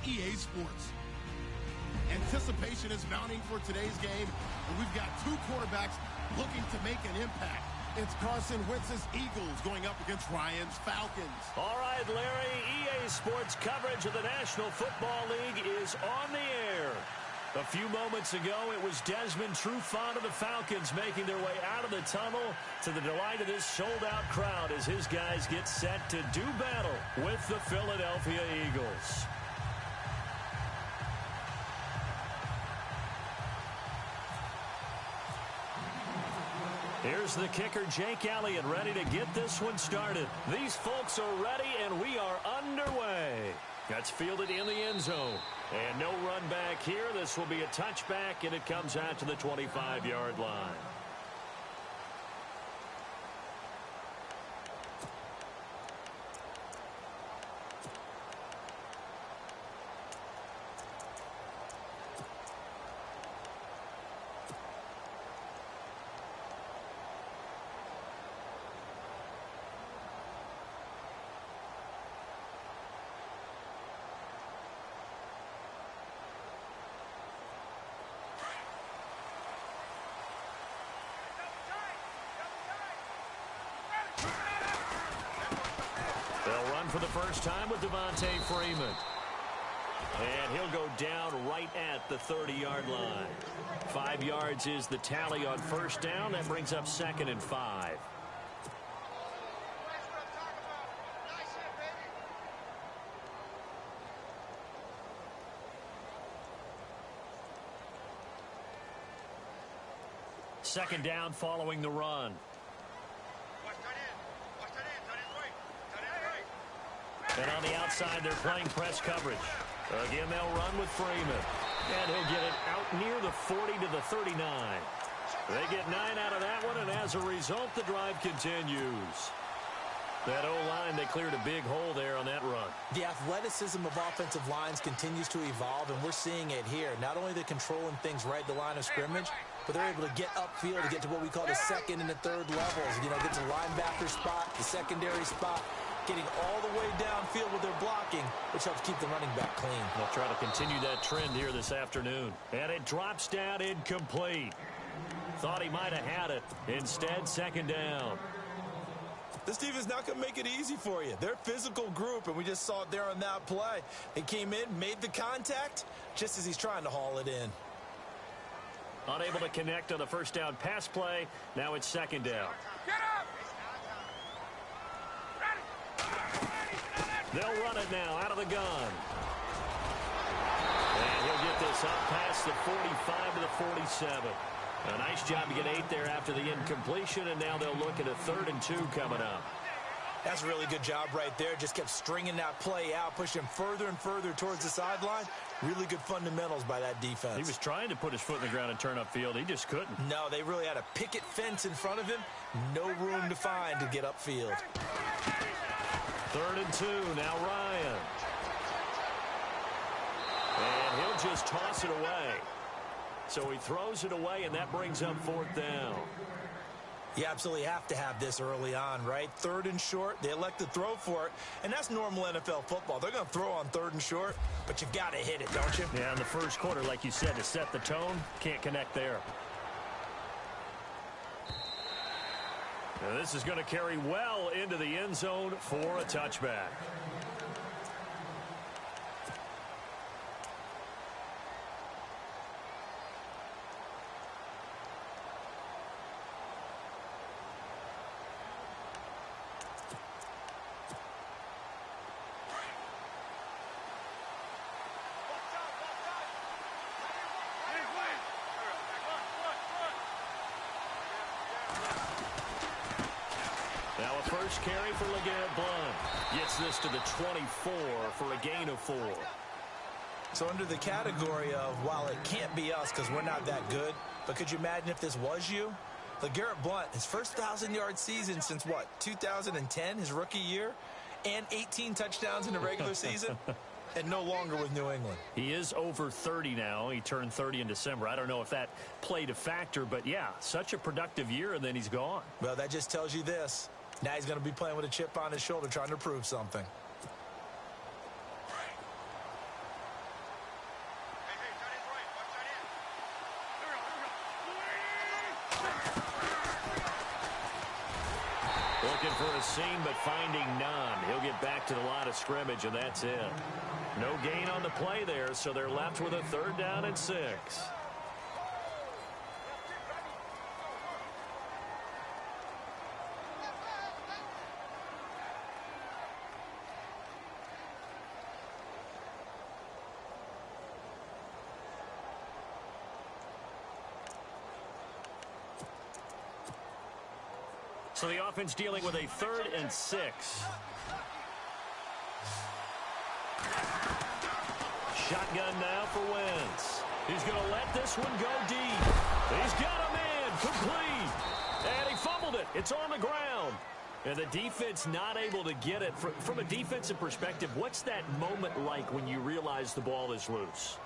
EA Sports. Anticipation is mounting for today's game, and we've got two quarterbacks looking to make an impact. It's Carson Wentz's Eagles going up against Ryan's Falcons. All right, Larry, EA Sports coverage of the National Football League is on the air. A few moments ago, it was Desmond Trufant of the Falcons making their way out of the tunnel to the delight of this sold-out crowd as his guys get set to do battle with the Philadelphia Eagles. Here's the kicker, Jake Elliott, ready to get this one started. These folks are ready, and we are underway. That's fielded in the end zone. And no run back here. This will be a touchback, and it comes out to the 25-yard line. For the first time with Devontae Freeman. And he'll go down right at the 30-yard line. 5 yards is the tally on first down. That brings up 2nd and 5. Second down following the run. And on the outside, they're playing press coverage. Again, they'll run with Freeman. And he'll get it out near the 40 to the 39. They get 9 out of that one, and as a result, the drive continues. That O-line, they cleared a big hole there on that run. The athleticism of offensive lines continues to evolve, and we're seeing it here. Not only they're controlling things right at the line of scrimmage, but they're able to get upfield to get to what we call the second and the third levels. You know, get to the linebacker spot, the secondary spot, getting all the way downfield with their blocking, which helps keep the running back clean. They'll try to continue that trend here this afternoon. And it drops down incomplete. Thought he might have had it. Instead, second down. This defense not going to make it easy for you. They're a physical group, and we just saw it there on that play. They came in, made the contact, just as he's trying to haul it in. Unable to connect on the first down pass play. Now it's second down. Get up! They'll run it now out of the gun. And he'll get this up past the 45 to the 47. A nice job to get 8 there after the incompletion, and now they'll look at a 3rd and 2 coming up. That's a really good job right there. Just kept stringing that play out, pushing him further and further towards the sideline. Really good fundamentals by that defense. He was trying to put his foot in the ground and turn upfield. He just couldn't. No, they really had a picket fence in front of him. No room to find to get upfield. 3rd and 2, now Ryan. And he'll just toss it away. So he throws it away, and that brings up 4th down. You absolutely have to have this early on, right? 3rd and short, they elect to throw for it, and that's normal NFL football. They're going to throw on 3rd and short, but you've got to hit it, don't you? Yeah, in the first quarter, like you said, to set the tone, can't connect there. Now this is going to carry well into the end zone for a touchback. Now a first carry for LeGarrette Blount. Gets this to the 24 for a gain of 4. So under the category of, while it can't be us because we're not that good, but could you imagine if this was you? LeGarrette Blount, his first 1,000-yard season since, what, 2010, his rookie year, and 18 touchdowns in the regular season, and no longer with New England. He is over 30 now. He turned 30 in December. I don't know if that played a factor, but yeah, such a productive year, and then he's gone. Well, that just tells you this. Now he's going to be playing with a chip on his shoulder trying to prove something. for a seam, but finding none. He'll get back to the line of scrimmage, and that's it. No gain on the play there, so they're left with a 3rd down and 6. So the offense dealing with a 3rd and 6. Shotgun now for Wentz. He's going to let this one go deep. He's got him in. Complete. And he fumbled it. It's on the ground. And the defense not able to get it. From a defensive perspective, what's that moment like when you realize the ball is loose?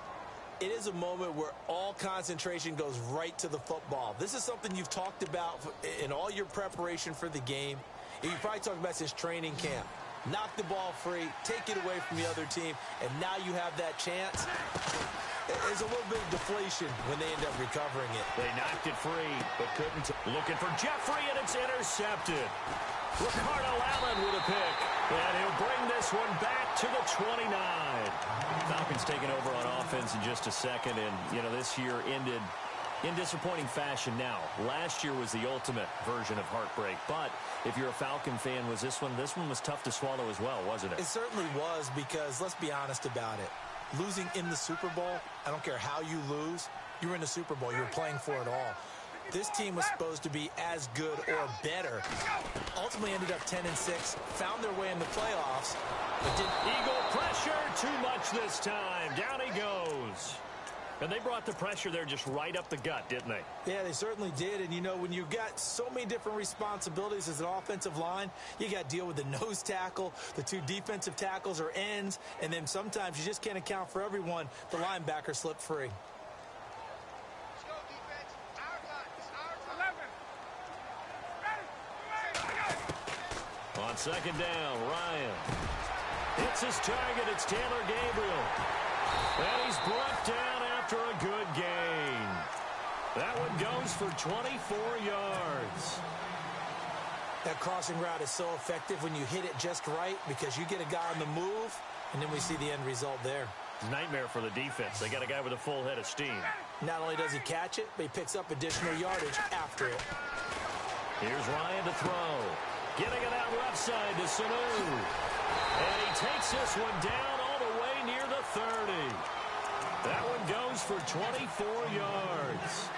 It is a moment where all concentration goes right to the football. This is something you've talked about in all your preparation for the game. You probably talked about since training camp. Knock the ball free, take it away from the other team, and now you have that chance. There's a little bit of deflation when they end up recovering it. They knocked it free, but couldn't. Looking for Jeffrey, and it's intercepted. Ricardo Allen with a pick, and he'll bring this one back to the 29. Falcons taking over on offense in just a second, and, you know, this year ended in disappointing fashion. Now, last year was the ultimate version of heartbreak, but if you're a Falcon fan, this one was tough to swallow as well, wasn't it? It certainly was, because let's be honest about it. Losing in the Super Bowl, I don't care how you lose, you're in the Super Bowl. You're playing for it all. This team was supposed to be as good or better. Ultimately ended up 10 and 6, found their way in the playoffs, but didn't. Eagle pressure, too much this time. Down he goes. And they brought the pressure there just right up the gut, didn't they? Yeah, they certainly did. And, you know, when you've got so many different responsibilities as an offensive line, you got to deal with the nose tackle, the 2 defensive tackles or ends, and then sometimes you just can't account for everyone. The linebacker slipped free. On 2nd down, Ryan. Hits his target. It's Taylor Gabriel. And he's brought down after a good gain. That one goes for 24 yards. That crossing route is so effective when you hit it just right, because you get a guy on the move, and then we see the end result there. Nightmare for the defense. They got a guy with a full head of steam. Not only does he catch it, but he picks up additional yardage after it. Here's Ryan to throw. Getting it out left side to Sanu. And he takes this one down all the way near the 30. That one goes for 24 yards.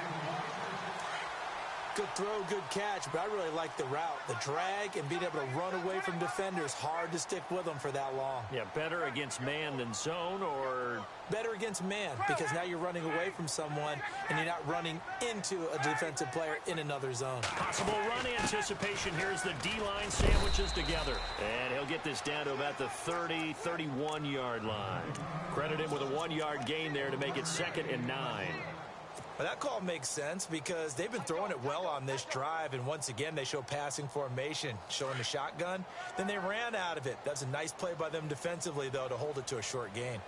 Good throw, good catch, but I really like the route. The drag and being able to run away from defenders, hard to stick with them for that long. Yeah, better against man than zone, or? Better against man, because now you're running away from someone and you're not running into a defensive player in another zone. Possible run anticipation. Here's the D-line sandwiches together. And he'll get this down to about the 30, 31-yard line. Credit him with a 1-yard gain there to make it 2nd and 9. Well, that call makes sense because they've been throwing it well on this drive, and once again they show passing formation, showing the shotgun. Then they ran out of it. That's a nice play by them defensively, though, to hold it to a short gain.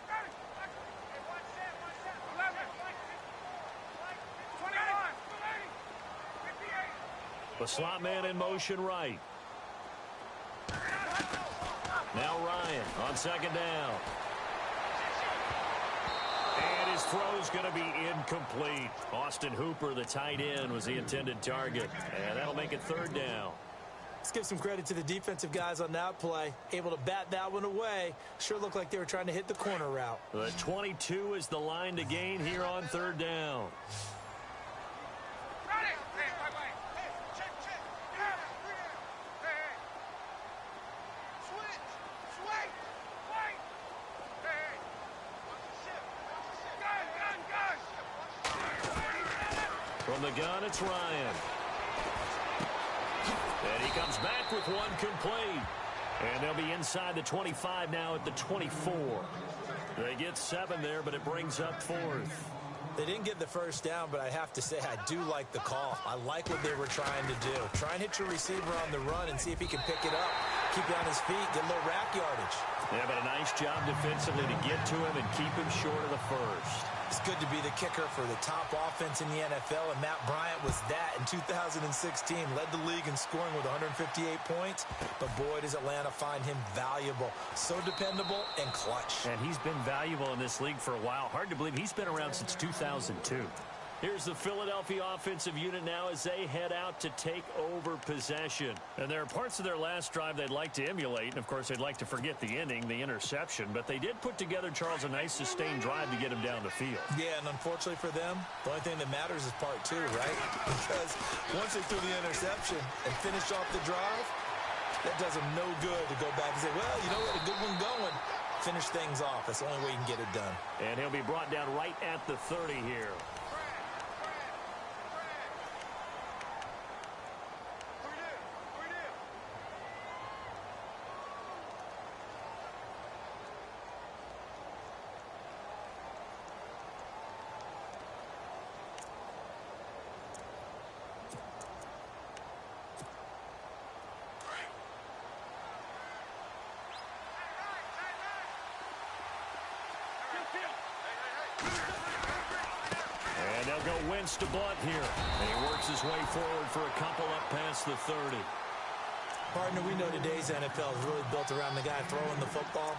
The slot man in motion right. Now Ryan on 2nd down. And his throw's going to be incomplete. Austin Hooper, the tight end, was the intended target. And that'll make it 3rd down. Let's give some credit to the defensive guys on that play. Able to bat that one away. Sure looked like they were trying to hit the corner route. The 22 is the line to gain here on 3rd down. From the gun, it's Ryan. And he comes back with one complete. And they'll be inside the 25 now at the 24. They get 7 there, but it brings up 4th. They didn't get the first down, but I have to say I do like the call. I like what they were trying to do. Try and hit your receiver on the run and see if he can pick it up. Keep it on his feet, get a little rack yardage. Yeah, but a nice job defensively to get to him and keep him short of the first. It's good to be the kicker for the top offense in the NFL, and Matt Bryant was that in 2016. Led the league in scoring with 158 points, but boy, does Atlanta find him valuable. So dependable and clutch. And he's been valuable in this league for a while. Hard to believe he's been around since 2002. Here's the Philadelphia offensive unit now as they head out to take over possession. And there are parts of their last drive they'd like to emulate. And, of course, they'd like to forget the ending, the interception. But they did put together, Charles, a nice sustained drive to get him down the field. Yeah, and unfortunately for them, the only thing that matters is part two, right? Because once they threw the interception and finished off the drive, that does them no good to go back and say, well, you know what, a good one going. Finish things off. That's the only way you can get it done. And he'll be brought down right at the 30 here. And they'll go Wentz to Blunt here. And he works his way forward for a couple up past the 30. Partner, we know today's NFL is really built around the guy throwing the football.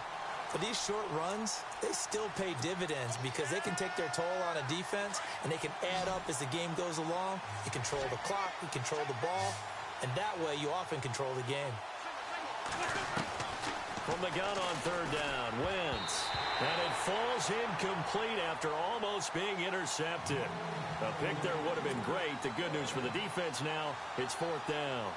But these short runs, they still pay dividends because they can take their toll on a defense and they can add up as the game goes along. You control the clock, you control the ball, and that way you often control the game. From the gun on third down, Wentz. And it falls incomplete after almost being intercepted. A pick there would have been great. The good news for the defense now, it's fourth down.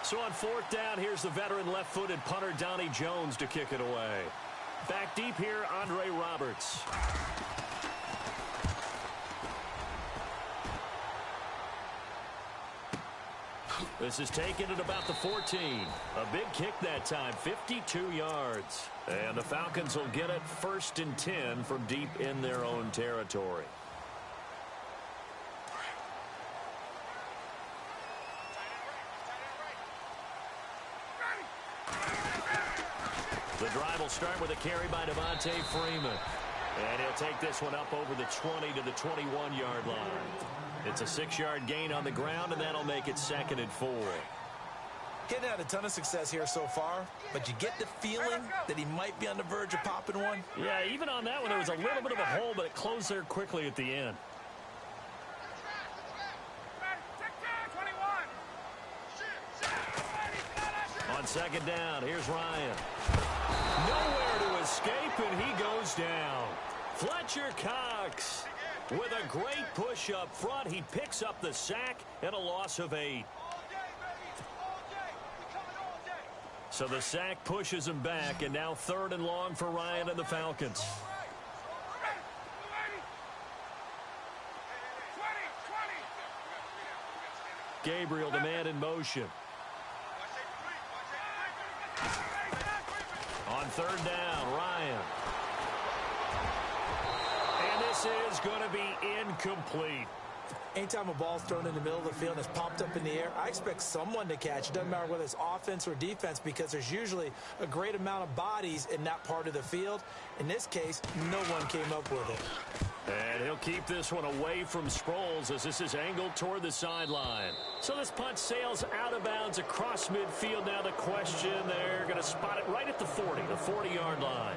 So on fourth down, here's the veteran left-footed punter Donnie Jones to kick it away. Back deep here, Andre Roberts. This is taken at about the 14. A big kick that time, 52 yards. And the Falcons will get it 1st and 10 from deep in their own territory. The drive will start with a carry by Devontae Freeman. And he'll take this one up over the 20 to the 21-yard line. It's a 6-yard gain on the ground, and that'll make it 2nd and 4. Getting had a ton of success here so far, but you get the feeling that he might be on the verge of popping one. Yeah, even on that one, there was a little bit of a hole, but it closed there quickly at the end. On second down, here's Ryan. Nowhere to escape, and he goes down. Fletcher Cox with a great push up front. He picks up the sack and a loss of 8. So the sack pushes him back, and now 3rd and long for Ryan and the Falcons. Gabriel, the man in motion. On 3rd down, Ryan. And this is going to be incomplete. Anytime a ball's thrown in the middle of the field and it's popped up in the air, I expect someone to catch. It doesn't matter whether it's offense or defense because there's usually a great amount of bodies in that part of the field. In this case, no one came up with it. And he'll keep this one away from Sproles as this is angled toward the sideline. So this punt sails out of bounds across midfield. Now the question, they're going to spot it right at the 40, the 40-yard line.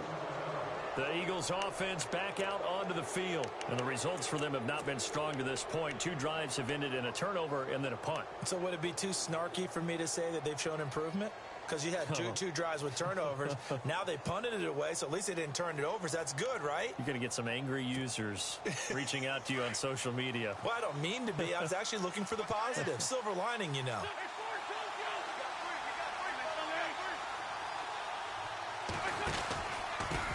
The Eagles offense back out onto the field. And the results for them have not been strong to this point. 2 drives have ended in a turnover and then a punt. So would it be too snarky for me to say that they've shown improvement? Because you had two drives with turnovers. Now they punted it away, so at least they didn't turn it over. So that's good, right? You're going to get some angry users reaching out to you on social media. Well, I don't mean to be. I was actually looking for the positive. Silver lining, you know.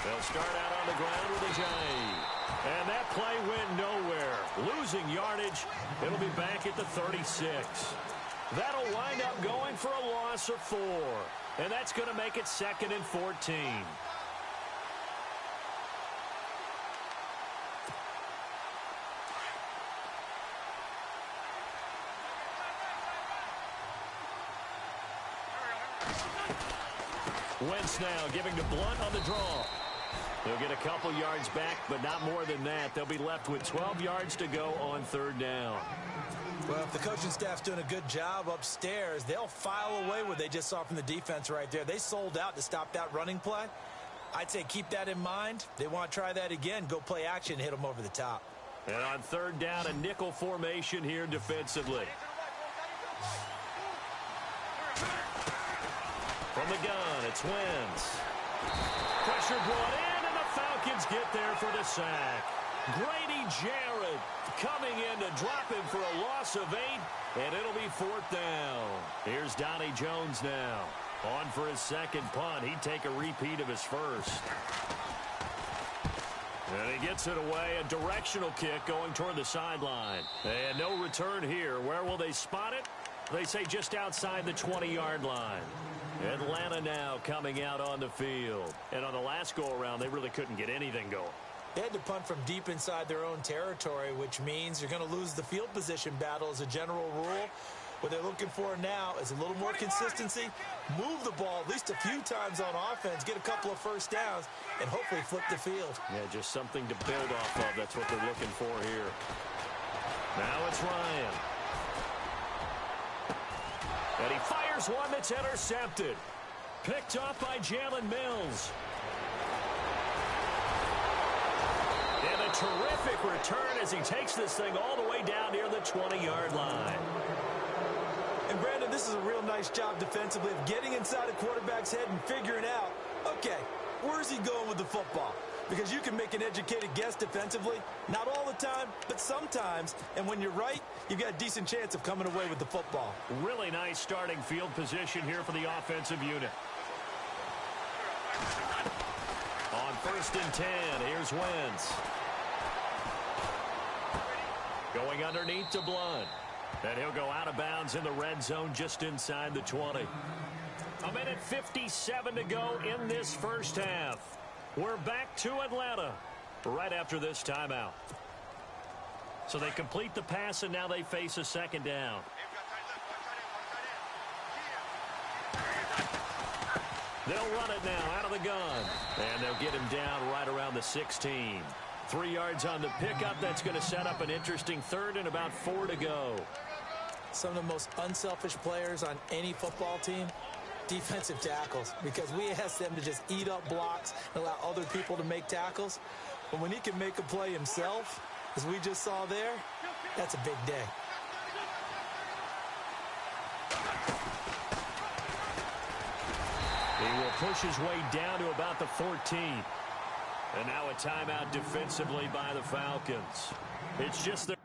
They'll start out on the ground with a J. And that play went nowhere. Losing yardage. It'll be back at the 36. That'll wind up going for a loss of 4. And that's going to make it 2nd and 14. Wentz now giving to Blunt on the draw. They'll get a couple yards back, but not more than that. They'll be left with 12 yards to go on third down. Well, if the coaching staff's doing a good job upstairs, they'll file away what they just saw from the defense right there. They sold out to stop that running play. I'd say keep that in mind. They want to try that again. Go play action and hit them over the top. And on third down, a nickel formation here defensively. From the gun, it's Wentz. Pressure brought in, and the Falcons get there for the sack. Grady Jarrett coming in to drop him for a loss of 8, and it'll be fourth down. Here's Donnie Jones now. On for his second punt. He'd take a repeat of his first. And he gets it away. A directional kick going toward the sideline. And no return here. Where will they spot it? They say just outside the 20-yard line. Atlanta now coming out on the field. And on the last go-around, they really couldn't get anything going. They had to punt from deep inside their own territory, which means you're going to lose the field position battle as a general rule. What they're looking for now is a little more consistency, move the ball at least a few times on offense, get a couple of first downs, and hopefully flip the field. Yeah, just something to build off of. That's what they're looking for here. Now it's Ryan. And he fires one that's intercepted. Picked off by Jalen Mills. And a terrific return as he takes this thing all the way down near the 20-yard line. And, Brandon, this is a real nice job defensively of getting inside a quarterback's head and figuring out, okay, where's he going with the football? Because you can make an educated guess defensively, not all the time, but sometimes. And when you're right, you've got a decent chance of coming away with the football. Really nice starting field position here for the offensive unit. On 1st and 10, here's Wentz. Going underneath to Blunt. And he'll go out of bounds in the red zone just inside the 20. A minute 57 to go in this first half. We're back to Atlanta right after this timeout. So they complete the pass, and now they face a second down. They'll run it now out of the gun. And they'll get him down right around the 16. 3 yards on the pickup. That's going to set up an interesting third and about 4 to go. Some of the most unselfish players on any football team, defensive tackles, because we ask them to just eat up blocks and allow other people to make tackles. But when he can make a play himself, as we just saw there, that's a big day. He will push his way down to about the 14. And now a timeout defensively by the Falcons. It's just their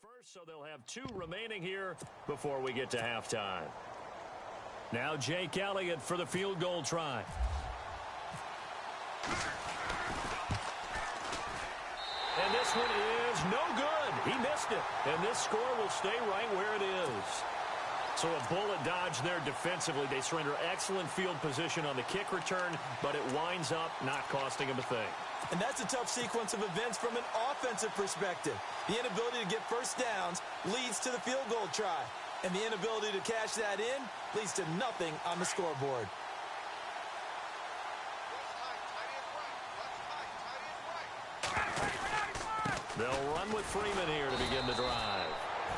first, so they'll have 2 remaining here before we get to halftime. Now Jake Elliott for the field goal try. And this one is no good. He missed it. And this score will stay right where it is. So a bullet dodge there defensively. They surrender excellent field position on the kick return, but it winds up not costing them a thing. And that's a tough sequence of events from an offensive perspective. The inability to get first downs leads to the field goal try. And the inability to cash that in leads to nothing on the scoreboard. They'll run with Freeman here to begin the drive.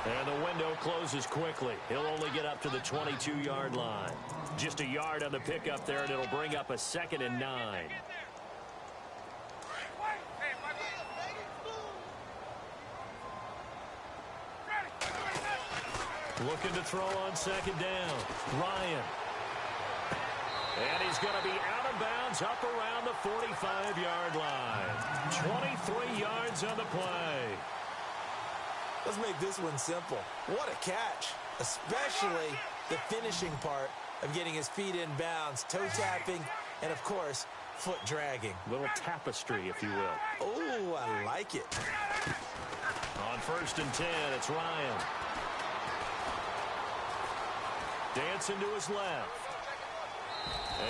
And the window closes quickly. He'll only get up to the 22-yard line. Just a yard on the pickup there, and it'll bring up a 2nd and 9. Looking to throw on 2nd down. Ryan. And he's going to be out of bounds up around the 45-yard line. 23 yards on the play. Let's make this one simple. What a catch, especially the finishing part of getting his feet in bounds, toe tapping, and, of course, foot dragging. Little tapestry, if you will. Oh, I like it. On 1st and 10, it's Ryan. Dancing to his left.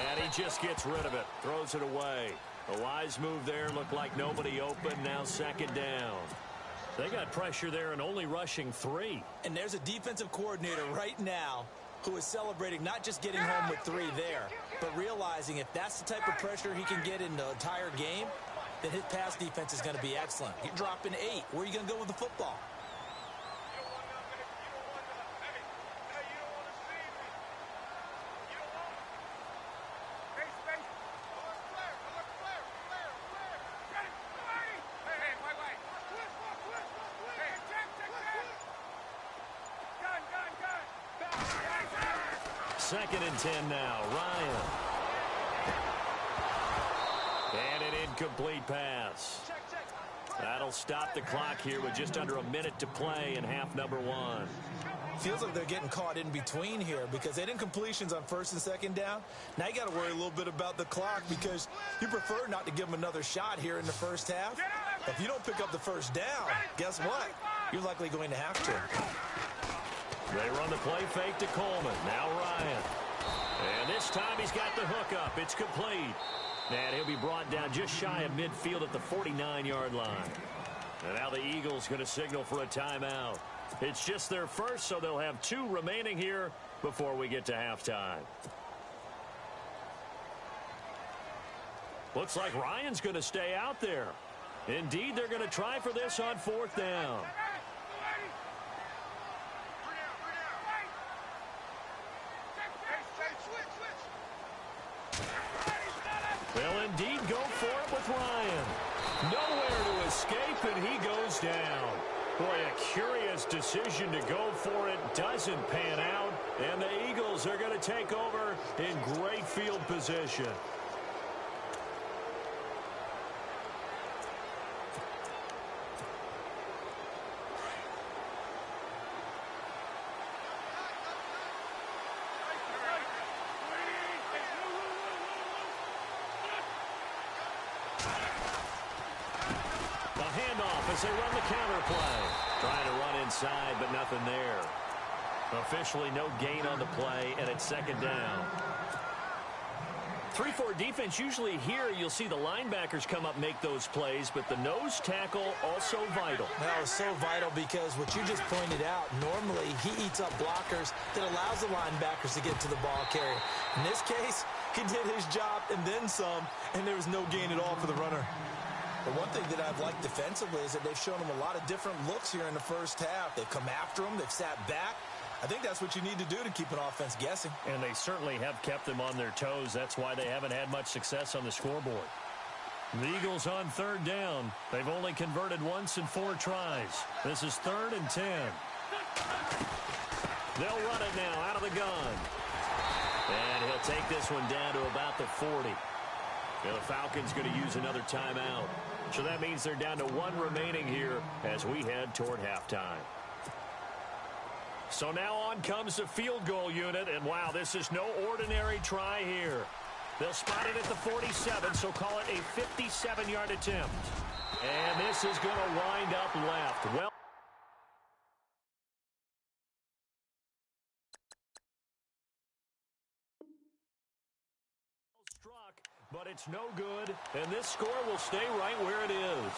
And he just gets rid of it. Throws it away. A wise move there. Looked like nobody open. Now second down. They got pressure there and only rushing 3. And there's a defensive coordinator right now who is celebrating not just getting home with 3 there, but realizing if that's the type of pressure he can get in the entire game, then his pass defense is going to be excellent. You're dropping 8. Where are you going to go with the football? Second and 10 now. Ryan. And an incomplete pass. That'll stop the clock here with just under a minute to play in half number 1. Feels like they're getting caught in between here because they didn't completions on first and second down. Now you got to worry a little bit about the clock because you prefer not to give them another shot here in the first half. If you don't pick up the first down, guess what? You're likely going to have to. They run the play fake to Coleman. Now Ryan. And this time he's got the hook up. It's complete. And he'll be brought down just shy of midfield at the 49-yard line. And now the Eagles going to signal for a timeout. It's just their first, so they'll have 2 remaining here before we get to halftime. Looks like Ryan's going to stay out there. Indeed, they're going to try for this on 4th down. They'll indeed go for it with Ryan. Nowhere to escape, and he goes down. Boy, a curious decision to go for it. Doesn't pan out, and the Eagles are going to take over in great field position. As they run the counter play. Trying to run inside, but nothing there. Officially no gain on the play, and it's second down. 3-4 defense, usually here you'll see the linebackers come up make those plays, but the nose tackle also vital. That was so vital because what you just pointed out, normally he eats up blockers that allows the linebackers to get to the ball carrier. In this case, he did his job and then some, and there was no gain at all for the runner. But one thing that I've liked defensively is that they've shown them a lot of different looks here in the first half. They've come after them. They've sat back. I think that's what you need to do to keep an offense guessing. And they certainly have kept them on their toes. That's why they haven't had much success on the scoreboard. The Eagles on 3rd down. They've only converted once in 4 tries. This is 3rd and 10. They'll run it now out of the gun. And he'll take this one down to about the 40. Now the Falcons going to use another timeout. So that means they're down to 1 remaining here as we head toward halftime. So now on comes the field goal unit. And wow, this is no ordinary try here. They'll spot it at the 47, so call it a 57-yard attempt. And this is going to wind up left. Well, but it's no good, and this score will stay right where it is.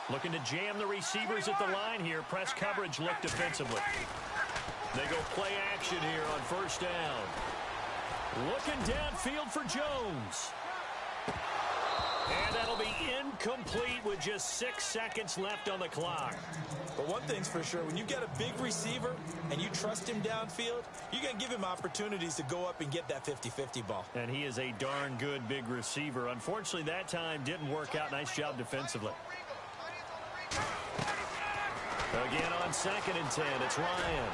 Looking to jam the receivers at the line here. Press coverage look defensively. They go play action here on 1st down. Looking downfield for Jones. And that'll be incomplete with just 6 seconds left on the clock. But one thing's for sure, when you get a big receiver and you trust him downfield, you're going to give him opportunities to go up and get that 50-50 ball. And he is a darn good big receiver. Unfortunately, that time didn't work out. Nice job defensively. Again on 2nd and 10, it's Ryan.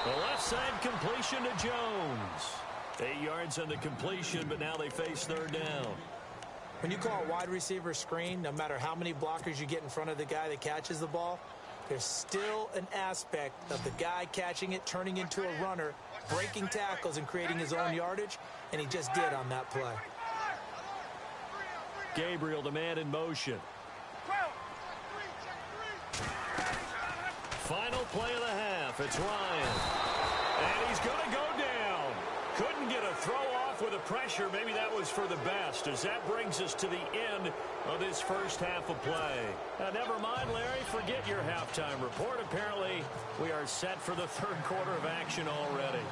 The left side completion to Jones. 8 yards on the completion, but now they face 3rd down. When you call a wide receiver screen, no matter how many blockers you get in front of the guy that catches the ball, there's still an aspect of the guy catching it, turning into a runner, breaking tackles and creating his own yardage, and he just did on that play. Gabriel, the man in motion. Final play of the half. It's Ryan. And he's going to go down. Couldn't get a throw off with the pressure. Maybe that was for the best, as that brings us to the end of this first half of play. Now, never mind, Larry. Forget your halftime report. Apparently, we are set for the third quarter of action already.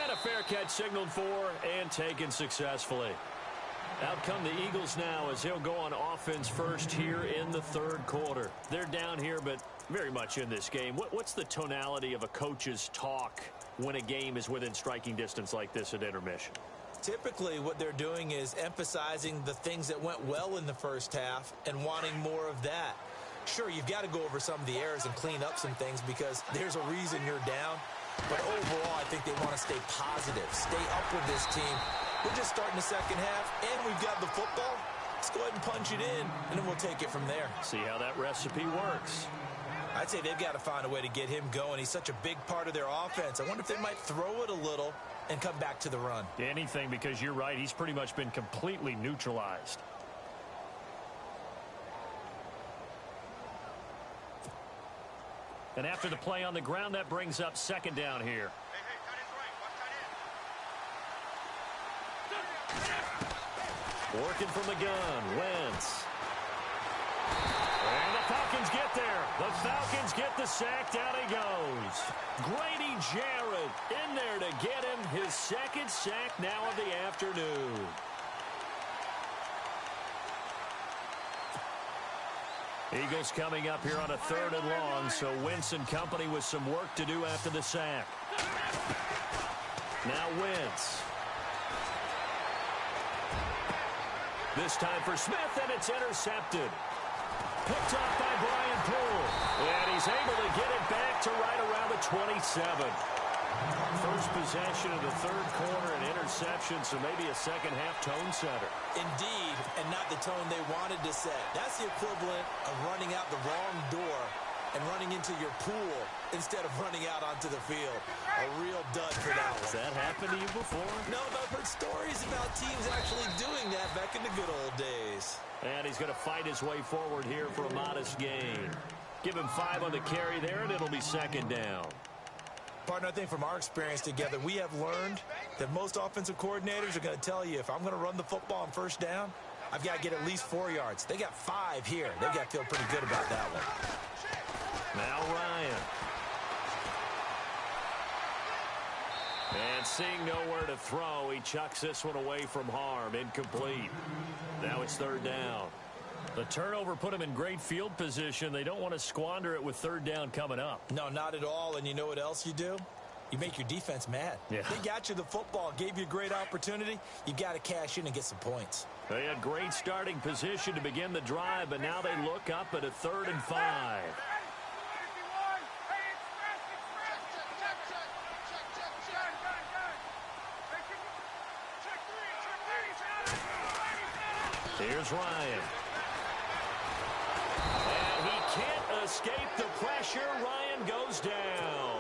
And a fair catch signaled for and taken successfully. Out come the Eagles now as they'll go on offense first here in the third quarter. They're down here, but very much in this game. What's the tonality of a coach's talk when a game is within striking distance like this at intermission? Typically, what they're doing is emphasizing the things that went well in the first half and wanting more of that. Sure, you've got to go over some of the errors and clean up some things because there's a reason you're down. But overall, I think they want to stay positive, stay up with this team. We're just starting the second half, and we've got the football. Let's go ahead and punch it in, and then we'll take it from there. See how that recipe works. I'd say they've got to find a way to get him going. He's such a big part of their offense. I wonder if they might throw it a little and come back to the run. Anything, because you're right. He's pretty much been completely neutralized. And after the play on the ground, that brings up second down here. Working from the gun, Wentz. And the Falcons get there. The Falcons get the sack. Down he goes. Grady Jarrett in there to get him his second sack now of the afternoon. Eagles coming up here on a third and long, so Wentz and company with some work to do after the sack. Now Wentz. This time for Smith, and it's intercepted. Picked off by Brian Poole. And he's able to get it back to right around the 27. First possession of the third quarter, an interception, so maybe a second-half tone setter. Indeed, and not the tone they wanted to set. That's the equivalent of running out the wrong door and running into your pool instead of running out onto the field. A real dud for that one. Has that happened to you before? No, but I've heard stories about teams actually doing that back in the good old days. And he's going to fight his way forward here for a modest gain. Give him 5 on the carry there, and it'll be second down. Partner, I think from our experience together, we have learned that most offensive coordinators are going to tell you, if I'm going to run the football on first down, I've got to get at least 4 yards. They got 5 here. They've got to feel pretty good about that one. Now Ryan. And seeing nowhere to throw, he chucks this one away from harm. Incomplete. Now it's third down. The turnover put him in great field position. They don't want to squander it with third down coming up. No, not at all. And you know what else you do? You make your defense mad. Yeah. They got you the football, gave you a great opportunity. You got to cash in and get some points. They had great starting position to begin the drive, but now they look up at a 3rd and 5. Here's Ryan. And he can't escape the pressure. Ryan goes down.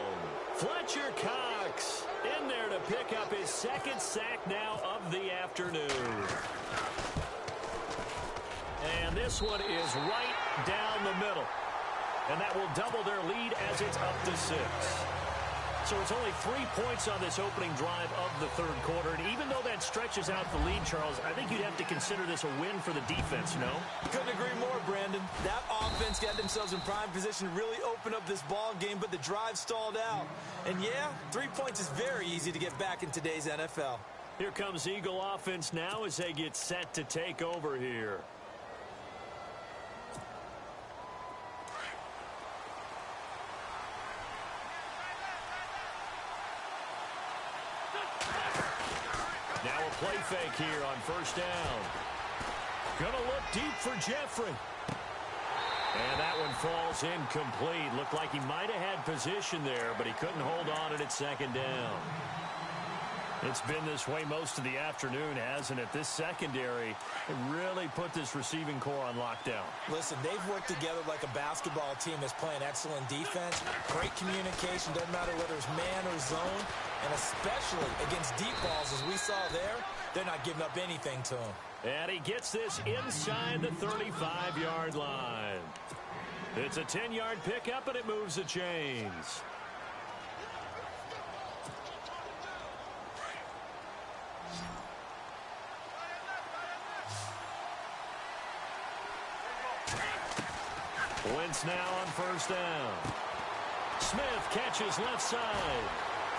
Fletcher Cox in there to pick up his second sack now of the afternoon. And this one is right down the middle. And that will double their lead as it's up to 6. So it's only 3 points on this opening drive of the third quarter. And even though that stretches out the lead, Charles, I think you'd have to consider this a win for the defense, no? Couldn't agree more, Brandon. That offense got themselves in prime position to really open up this ball game, but the drive stalled out. And yeah, 3 points is very easy to get back in today's NFL. Here comes Eagle offense now as they get set to take over here. Now a play fake here on first down. Gonna look deep for Jeffrey. And that one falls incomplete. Looked like he might have had position there, but he couldn't hold on at second down. It's been this way most of the afternoon, hasn't it? This secondary really put this receiving core on lockdown. Listen, they've worked together like a basketball team that's playing excellent defense. Great communication, doesn't matter whether it's man or zone. And especially against deep balls, as we saw there, they're not giving up anything to him. And he gets this inside the 35-yard line. It's a 10-yard pickup, and it moves the chains. Wentz now on first down. Smith catches left side.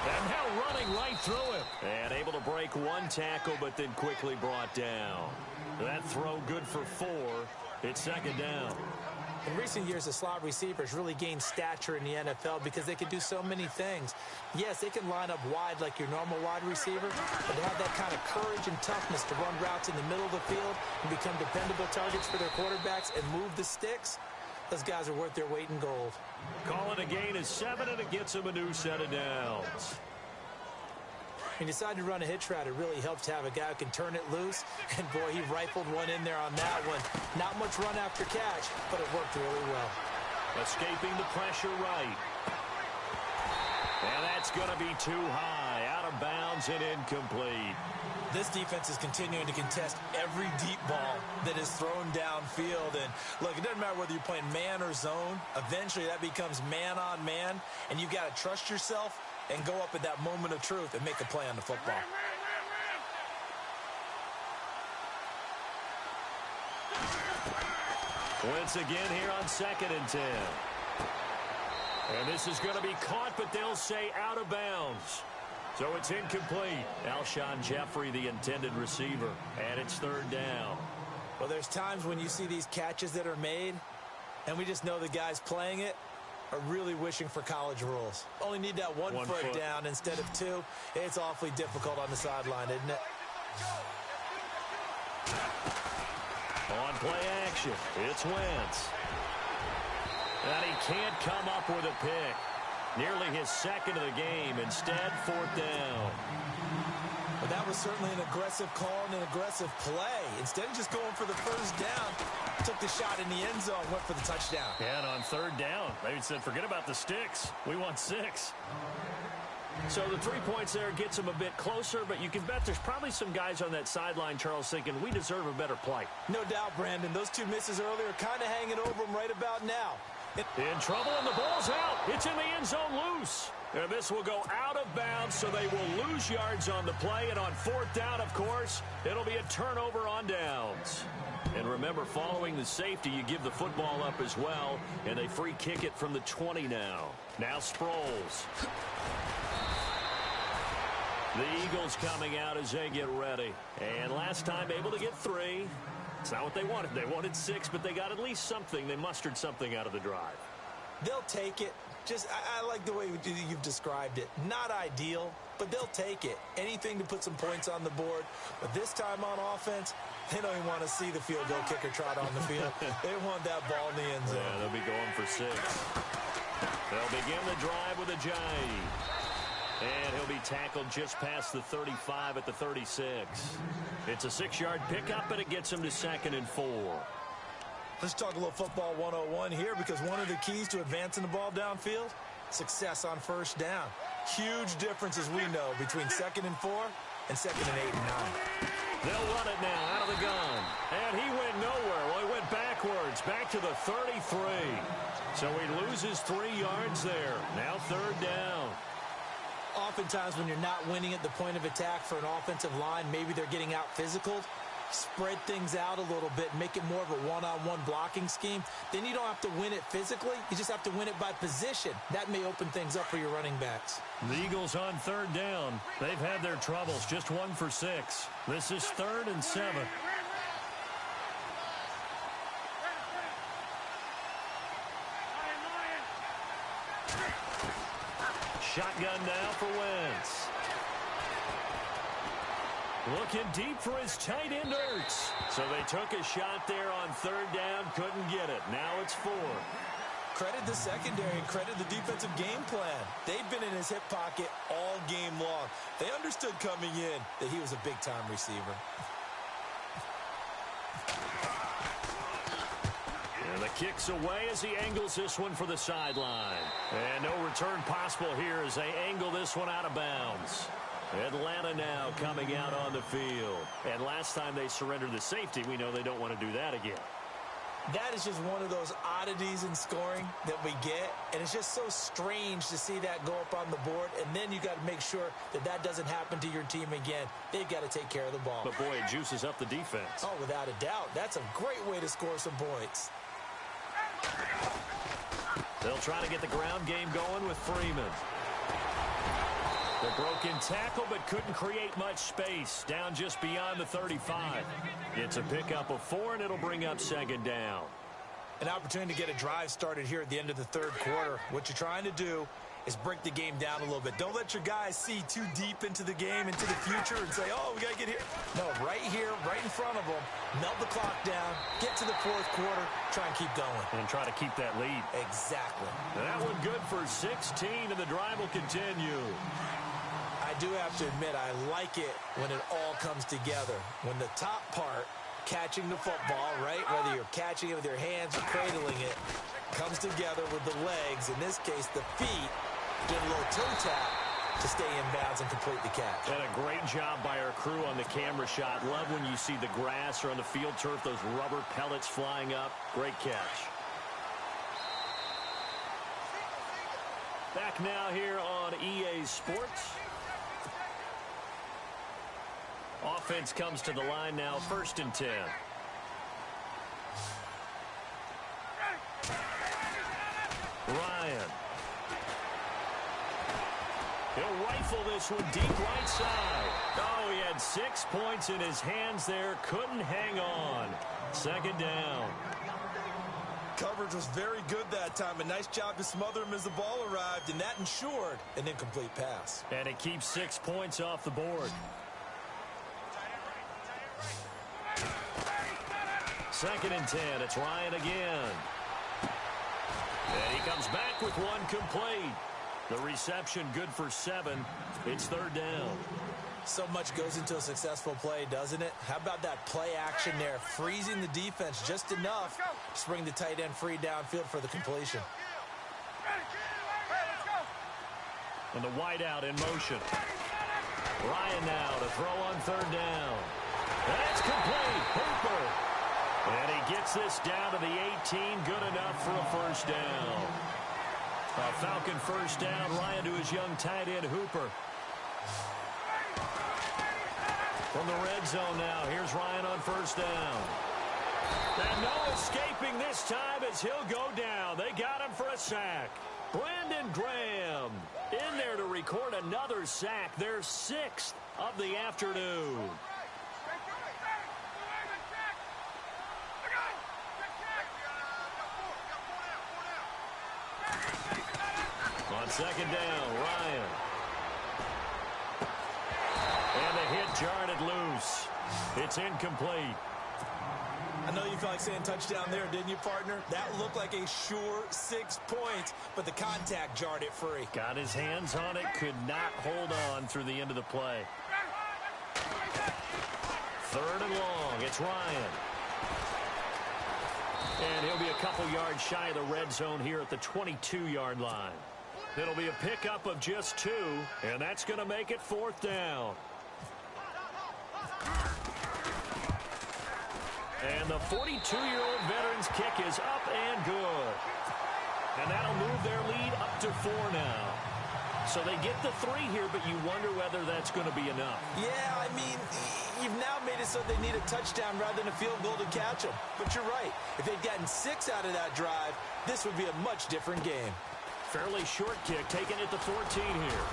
And now running right through him. And able to break one tackle, but then quickly brought down. That throw good for 4. It's second down. In recent years, the slot receivers really gained stature in the NFL because they can do so many things. Yes, they can line up wide like your normal wide receiver, but to have that kind of courage and toughness to run routes in the middle of the field and become dependable targets for their quarterbacks and move the sticks, those guys are worth their weight in gold. Calling a gain is 7, and it gets him a new set of downs. He decided to run a hitch route. It really helps to have a guy who can turn it loose. And, boy, he rifled one in there on that one. Not much run after catch, but it worked really well. Escaping the pressure right. And that's going to be too high. Out of bounds and incomplete. This defense is continuing to contest every deep ball that is thrown downfield. And, look, it doesn't matter whether you're playing man or zone. Eventually, that becomes man on man. And you've got to trust yourself and go up at that moment of truth and make a play on the football. Once again here on 2nd and 10. And this is going to be caught, but they'll say out of bounds. So it's incomplete. Alshon Jeffrey, the intended receiver, and it's 3rd down. Well, there's times when you see these catches that are made, and we just know the guys playing it are really wishing for college rules. Only need that one foot down instead of 2. It's awfully difficult on the sideline, isn't it? On play action, it's Wentz. And he can't come up with a pick. Nearly his 2nd of the game. Instead, 4th down. But that was certainly an aggressive call and an aggressive play. Instead of just going for the first down, took the shot in the end zone, went for the touchdown. Yeah, and on 3rd down, they said, forget about the sticks. We want 6. So the 3 points there gets them a bit closer, but you can bet there's probably some guys on that sideline, Charles, thinking we deserve a better play. No doubt, Brandon. Those 2 misses earlier are kind of hanging over them right about now. In trouble, and the ball's out. It's in the end zone loose. And this will go out of bounds, so they will lose yards on the play. And on 4th down, of course, it'll be a turnover on downs. And remember, following the safety, you give the football up as well. And they free kick it from the 20 now. Now Sproles. The Eagles coming out as they get ready. And last time able to get 3. It's not what they wanted. They wanted 6, but they got at least something. They mustered something out of the drive. They'll take it. I like the way you've described it. Not ideal, but they'll take it. Anything to put some points on the board. But this time on offense, they don't even want to see the field goal kicker trot on the field. They want that ball in the end zone. Yeah, they'll be going for 6. They'll begin the drive with Ajayi. And he'll be tackled just past the 35 at the 36. It's a 6-yard pickup, and it gets him to 2nd and 4. Let's talk a little football 101 here, because one of the keys to advancing the ball downfield, success on first down. Huge difference, as we know, between 2nd and 4 and 2nd and 8 and 9. They'll run it now out of the gun. And he went nowhere. Well, he went backwards, back to the 33. So he loses 3 yards there. Now 3rd down. Oftentimes when you're not winning at the point of attack for an offensive line, maybe they're getting out physical, spread things out a little bit, make it more of a one-on-one blocking scheme. Then you don't have to win it physically. You just have to win it by position. That may open things up for your running backs. The Eagles on 3rd down. They've had their troubles, just 1 for 6. This is 3rd and 7. Shotgun now for Wentz. Looking deep for his tight end, Ertz. So they took a shot there on 3rd down, couldn't get it. Now it's 4. credit the secondary and credit the defensive game plan. They've been in his hip pocket all game long. They understood coming in that he was a big-time receiver. And the kick's away as he angles this one for the sideline. And no return possible here as they angle this one out of bounds. Atlanta now coming out on the field. And last time they surrendered the safety, we know they don't want to do that again. That is just one of those oddities in scoring that we get, and it's just so strange to see that go up on the board, and then you got to make sure that that doesn't happen to your team again. They've got to take care of the ball. But, boy, it juices up the defense. Oh, without a doubt. That's a great way to score some points. They'll try to get the ground game going with Freeman. The broken tackle, but couldn't create much space. Down just beyond the 35. It's a pickup of 4, and it'll bring up second down. An opportunity to get a drive started here at the end of the third quarter. What you're trying to do is break the game down a little bit. Don't let your guys see too deep into the game, into the future, and say, oh, we got to get here. No, right here, right in front of them, melt the clock down, get to the fourth quarter, try and keep going. And try to keep that lead. Exactly. That one good for 16, and the drive will continue. I do have to admit, I like it when it all comes together. When the top part, catching the football, right, whether you're catching it with your hands or cradling it, comes together with the legs, in this case the feet, doing a little toe tap to stay in bounds and complete the catch. And a great job by our crew on the camera shot. Love when you see the grass or on the field turf, those rubber pellets flying up. Great catch. Back now here on EA Sports. Offense comes to the line now, 1st and 10. Ryan. He'll rifle this one deep right side. Oh, he had 6 points in his hands there. Couldn't hang on. Second down. Coverage was very good that time. A nice job to smother him as the ball arrived, and that ensured an incomplete pass. And it keeps 6 points off the board. 2nd and 10. It's Ryan again. And he comes back with one complete. The reception good for 7. It's 3rd down. So much goes into a successful play, doesn't it? How about that play action there? Freezing the defense just enough to bring the tight end free downfield for the completion. And the wideout in motion. Ryan now to throw on 3rd down. That's complete. Hooper. And he gets this down to the 18. Good enough for a 1st down. A Falcon 1st down. Ryan to his young tight end, Hooper. From the red zone now, here's Ryan on 1st down. And no escaping this time as he'll go down. They got him for a sack. Brandon Graham in there to record another sack. Their 6th of the afternoon. On 2nd down, Ryan. And the hit jarred it loose. It's incomplete. I know you felt like saying touchdown there, didn't you, partner? That looked like a sure 6 points, but the contact jarred it free. Got his hands on it, could not hold on through the end of the play. 3rd and long, it's Ryan. And he'll be a couple yards shy of the red zone here at the 22-yard line. It'll be a pickup of just 2, and that's going to make it 4th down. And the 42-year-old veteran's kick is up and good. And that'll move their lead up to 4 now. So they get the 3 here, but you wonder whether that's going to be enough. Yeah, I mean, you've now made it so they need a touchdown rather than a field goal to catch them. But you're right. If they'd gotten 6 out of that drive, this would be a much different game. Fairly short kick, taken at the 14 here.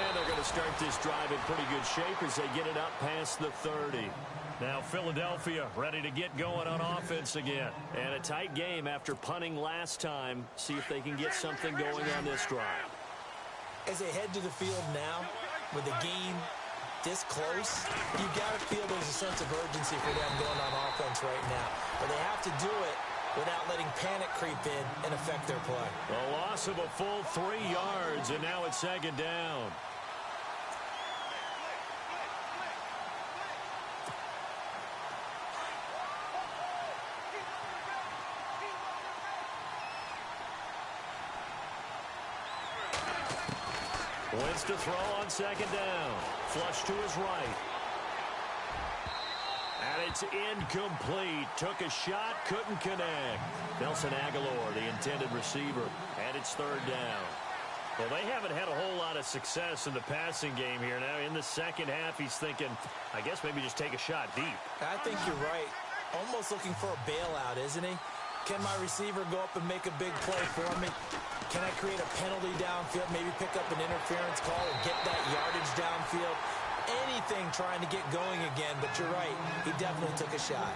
And they're going to start this drive in pretty good shape as they get it up past the 30. Now Philadelphia ready to get going on offense again. And a tight game after punting last time. See if they can get something going on this drive. As they head to the field now, with the game this close, you've got to feel there's a sense of urgency for them going on offense right now. But they have to do it without letting panic creep in and affect their play. A loss of a full 3 yards, and now it's second down. Wentz to throw on second down. Flush to his right. And it's incomplete. Took a shot, couldn't connect. Nelson Aguilar, the intended receiver, and it's third down. Well, they haven't had a whole lot of success in the passing game here. Now, in the second half, he's thinking, I guess maybe just take a shot deep. I think you're right. Almost looking for a bailout, isn't he? Can my receiver go up and make a big play for me? Can I create a penalty downfield, maybe pick up an interference call and get that yardage downfield? Anything trying to get going again, but you're right. He definitely took a shot.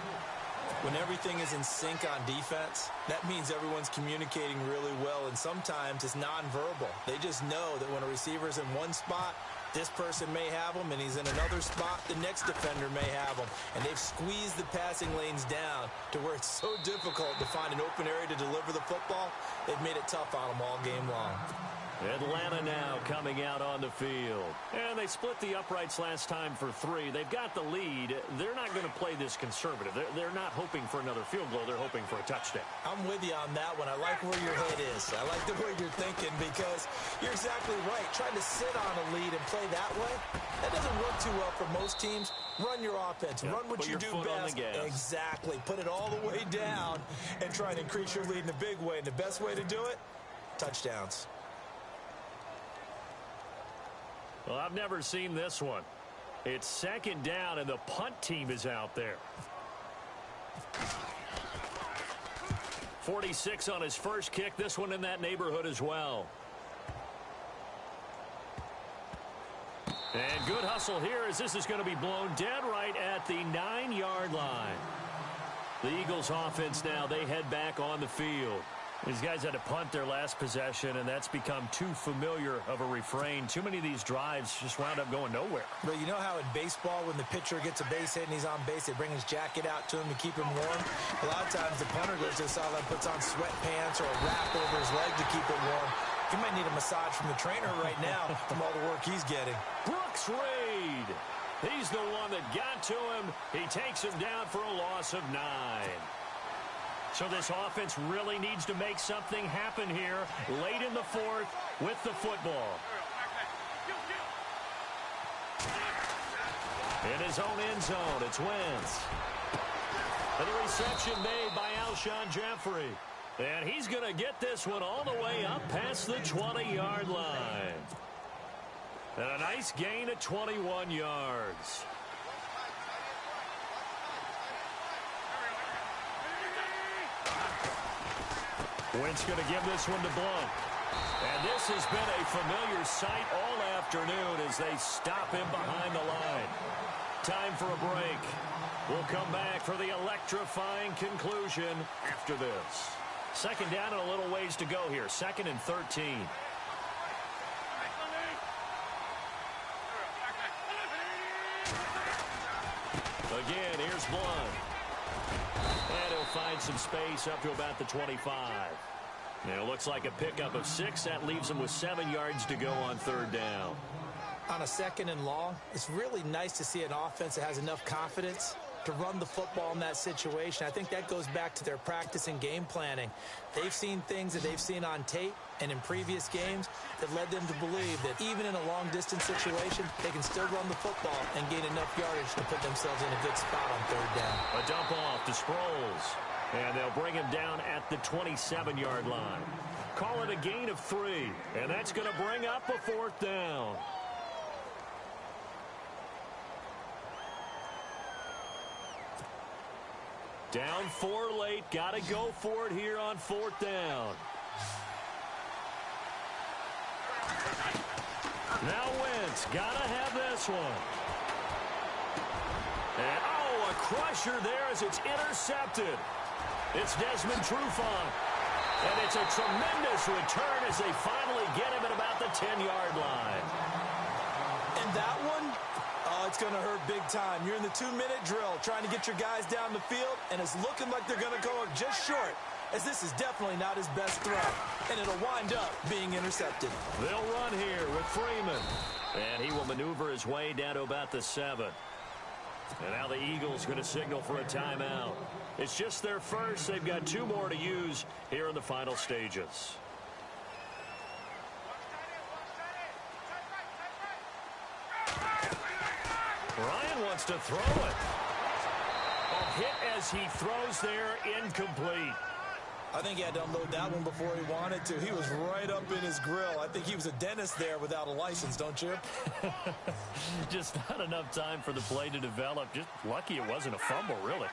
When everything is in sync on defense, that means everyone's communicating really well, and sometimes it's nonverbal. They just know that when a receiver's in one spot, this person may have him, and he's in another spot, the next defender may have him. And they've squeezed the passing lanes down to where it's so difficult to find an open area to deliver the football. They've made it tough on them all game long. Atlanta now coming out on the field. And they split the uprights last time for 3. They've got the lead. They're not going to play this conservative. They're not hoping for another field goal. They're hoping for a touchdown. I'm with you on that one. I like where your head is. I like the way you're thinking because you're exactly right. Trying to sit on a lead and play that way, that doesn't work too well for most teams. Run your offense. Run what you do best. Exactly. Put it all the way down and try and increase your lead in a big way. And the best way to do it, touchdowns. Well, I've never seen this one. It's second down, and the punt team is out there. 46 on his first kick. This one in that neighborhood as well. And good hustle here as this is going to be blown dead right at the 9-yard line. The Eagles offense now, they head back on the field. These guys had to punt their last possession, and that's become too familiar of a refrain. Too many of these drives just wound up going nowhere. But you know how in baseball, when the pitcher gets a base hit and he's on base, they bring his jacket out to him to keep him warm? A lot of times the punter goes to the sideline, puts on sweatpants or a wrap over his leg to keep it warm. He might need a massage from the trainer right now from all the work he's getting. Brooks Reed. He's the one that got to him. He takes him down for a loss of 9. So this offense really needs to make something happen here late in the fourth with the football. In his own end zone, it's Wentz. And the reception made by Alshon Jeffrey. And he's going to get this one all the way up past the 20-yard line. And a nice gain of 21 yards. Wentz going to give this one to Blunt. And this has been a familiar sight all afternoon as they stop him behind the line. Time for a break. We'll come back for the electrifying conclusion after this. Second down and a little ways to go here. 2nd and 13. Again, here's Blunt. And he'll find some space up to about the 25. Now, it looks like a pickup of 6. That leaves him with 7 yards to go on third down. On a 2nd and long, it's really nice to see an offense that has enough confidence to run the football in that situation. I think that goes back to their practice and game planning. They've seen things that they've seen on tape and in previous games that led them to believe that even in a long-distance situation, they can still run the football and gain enough yardage to put themselves in a good spot on third down. A dump off to Sproles. And they'll bring him down at the 27-yard line. Call it a gain of 3. And that's going to bring up a 4th down. Down 4 late. Got to go for it here on 4th down. Now Wentz. Got to have this one. And, a crusher there as it's intercepted. It's Desmond Trufant. And it's a tremendous return as they finally get him at about the 10-yard line. And that one, it's going to hurt big time. You're in the 2-minute drill trying to get your guys down the field, and it's looking like they're going to go just short as this is definitely not his best throw, and it'll wind up being intercepted. They'll run here with Freeman. And he will maneuver his way down to about the 7. And now the Eagles going to signal for a timeout. It's just their first. They've got 2 more to use here in the final stages. Ryan wants to throw it. A hit as he throws there, incomplete. I think he had to unload that one before he wanted to. He was right up in his grill. I think he was a dentist there without a license, don't you? Just not enough time for the play to develop. Just lucky it wasn't a fumble, really.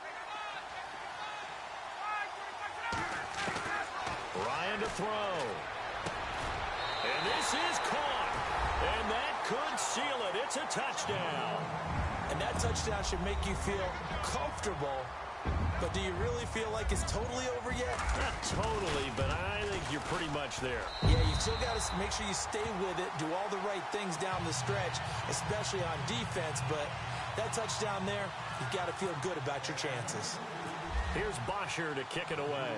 Ryan to throw. And this is caught. And that could seal it. It's a touchdown. And that touchdown should make you feel comfortable. But do you really feel like it's totally over yet? Not totally, but I think you're pretty much there. Yeah, you still got to make sure you stay with it, do all the right things down the stretch, especially on defense. But that touchdown there, you've got to feel good about your chances. Here's Bosher to kick it away.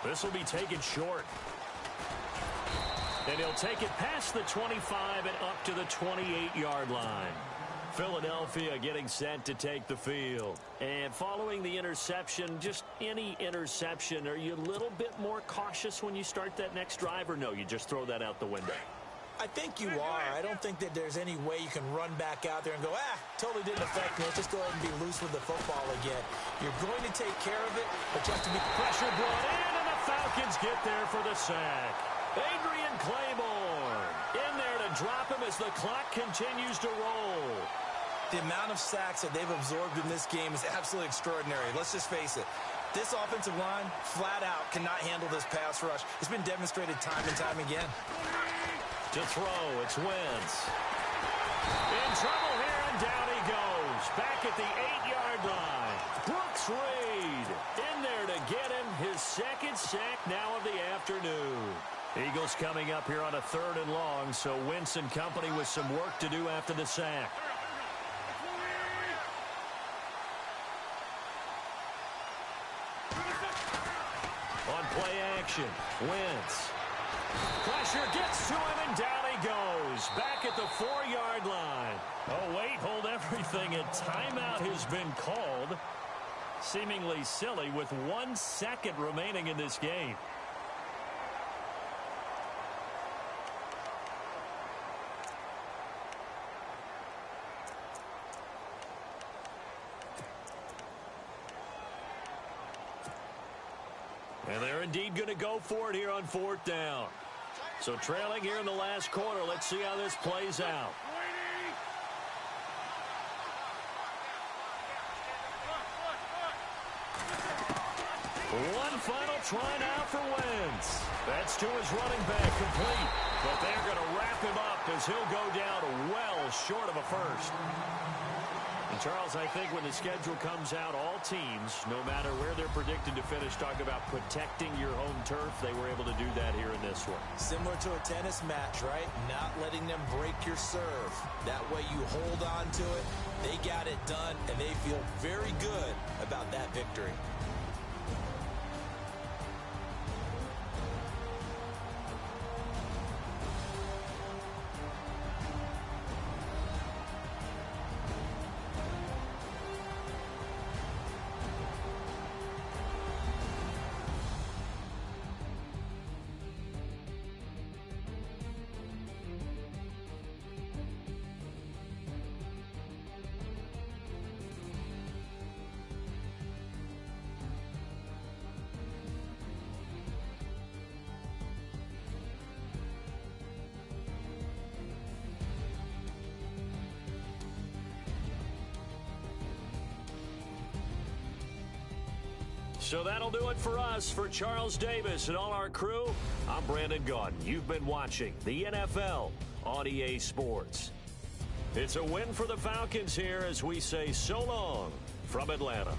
This will be taken short. And he'll take it past the 25 and up to the 28-yard line. Philadelphia getting set to take the field. And following the interception, just any interception, are you a little bit more cautious when you start that next drive, or no, you just throw that out the window? I think you are. I don't think that there's any way you can run back out there and go, totally didn't affect me. Let's just go ahead and be loose with the football again. You're going to take care of it, but you have to be... Pressure brought in, and the Falcons get there for the sack. Adrian Claiborne in there to drop him as the clock continues to roll. The amount of sacks that they've absorbed in this game is absolutely extraordinary. Let's just face it. This offensive line, flat out, cannot handle this pass rush. It's been demonstrated time and time again. To throw, it's Wentz. In trouble here, and down he goes. Back at the 8-yard line. Brooks Reed in there to get him his second sack now of the afternoon. Eagles coming up here on a 3rd and long, so Wentz and company with some work to do after the sack. On play action, Wentz. Pressure gets to him, and down he goes. Back at the 4-yard line. Oh, wait, hold everything. A timeout has been called. Seemingly silly with 1 second remaining in this game. And they're indeed going to go for it here on 4th down. So trailing here in the last quarter. Let's see how this plays out. One final try now for Wentz. That's to his running back, complete. But they're going to wrap him up as he'll go down well short of a first. And Charles, I think when the schedule comes out, all teams, no matter where they're predicted to finish, talk about protecting your home turf. They were able to do that here in this one. Similar to a tennis match, right? Not letting them break your serve. That way you hold on to it. They got it done, and they feel very good about that victory. So that'll do it for us. For Charles Davis and all our crew, I'm Brandon Gaudin. You've been watching the NFL on EA Sports. It's a win for the Falcons here as we say so long from Atlanta.